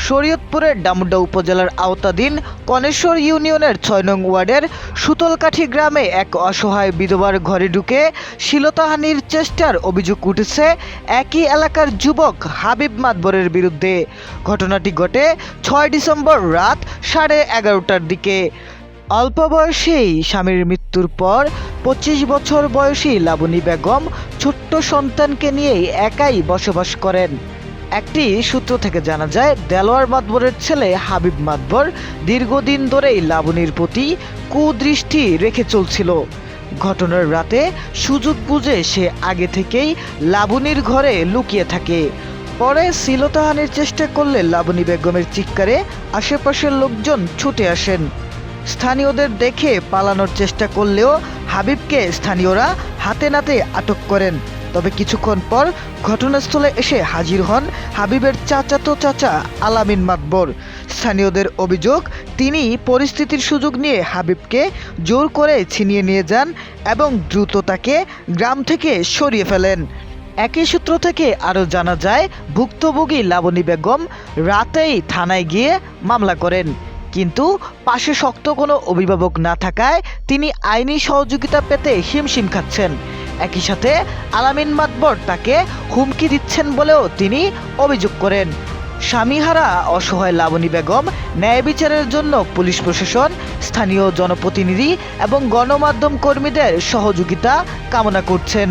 শরীয়তপুরের ডামুড্যা উপজেলার আওতাধীন কনেশ্বর ইউনিয়নের ৬ নং ওয়ার্ডের সুতলকাঠি গ্রামে এক অসহায় বিধবার ঘরে ঢুকে শ্লীলতাহানির চেষ্টার অভিযোগ উঠেছে একই এলাকার যুবক হাবিব মাতবরের বিরুদ্ধে। ঘটনাটি ঘটে ৬ ডিসেম্বর রাত 11:30টার দিকে। অল্প বয়সেই স্বামীর মৃত্যুর পর ২৫ বছর বয়সী লাবণী বেগম ছোট্ট সন্তানকে নিয়েই একাই বসবাস করেন। একটি সূত্র থেকে জানা যায়, দেলোয়ার মাতবরের ছেলে হাবিব মাতবর দীর্ঘদিন ধরেই লাবণীর প্রতি কুদৃষ্টি রেখে চলছিল। ঘটনার রাতে সুযোগ বুঝে সে আগে থেকেই লাবণীর ঘরে লুকিয়ে থাকে। পরে শ্লীলতাহানির চেষ্টা করলে লাবণী বেগমের চিৎকারে আশেপাশের লোকজন ছুটে আসেন। স্থানীয়দের দেখে পালানোর চেষ্টা করলেও হাবিবকে স্থানীয়রা হাতে নাতে আটক করেন। তবে কিছুক্ষণ পর ঘটনাস্থলে এসে হাজির হন হাবিবের চাচাতো চাচা আলামিন মাতবর। স্থানীয়দের অভিযোগ, তিনি পরিস্থিতির সুযোগ নিয়ে হাবিবকে জোর করে ছিনিয়ে নিয়ে যান এবং দ্রুত তাকে গ্রাম থেকে সরিয়ে ফেলেন। একই সূত্র থেকে আরও জানা যায়, ভুক্তভোগী লাবণী বেগম রাতেই থানায় গিয়ে মামলা করেন, কিন্তু পাশে শক্ত কোনো অভিভাবক না থাকায় তিনি আইনি সহযোগিতা পেতে হিমশিম খাচ্ছেন। একই সাথে আলামিন মাতবর তাকে হুমকি দিচ্ছেন বলেও তিনি অভিযোগ করেন। স্বামীহারা অসহায় লাবণী বেগম ন্যায় বিচারের জন্য পুলিশ প্রশাসন, স্থানীয় জনপ্রতিনিধি এবং গণমাধ্যম কর্মীদের সহযোগিতা কামনা করছেন।